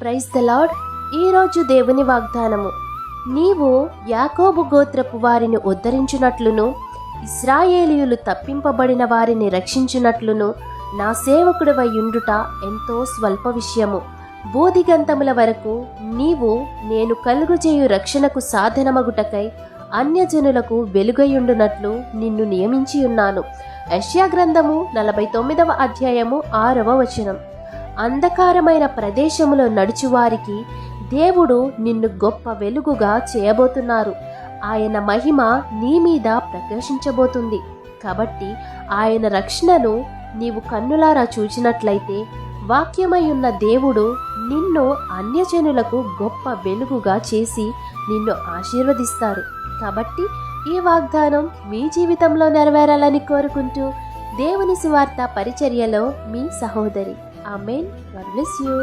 Praise the lord. ఈరోజు దేవుని వాగ్దానము, నీవు యాకోబు గోత్రపు వారిని ఉద్ధరించినట్లును ఇశ్రాయేలీయులు తప్పింపబడిన వారిని రక్షించినట్లును నా సేవకుడివై యుండుట ఎంతో స్వల్ప విషయము. బోధిగంతముల వరకు నీవు నేను కలుగుచేయు రక్షణకు సాధనమగుటకై అన్యజనులకు వెలుగయుండునట్లు నిన్ను నియమించి ఉన్నాను. యెషయా గ్రంథము 49వ అధ్యాయము 6వ వచనం. అంధకారమైన ప్రదేశములో నడుచువారికి దేవుడు నిన్ను గొప్ప వెలుగుగా చేయబోతున్నారు. ఆయన మహిమ నీ మీద ప్రకాశించబోతుంది. కాబట్టి ఆయన రక్షణను నీవు కన్నులారా చూచినట్లయితే వాక్యమై ఉన్న దేవుడు నిన్ను అన్యజనులకు గొప్ప వెలుగుగా చేసి నిన్ను ఆశీర్వదిస్తారు. కాబట్టి ఈ వాగ్దానం మీ జీవితంలో నెరవేరాలని కోరుకుంటూ దేవుని సువార్త పరిచర్యలో మీ సహోదరి. ఆమేన్. God bless you.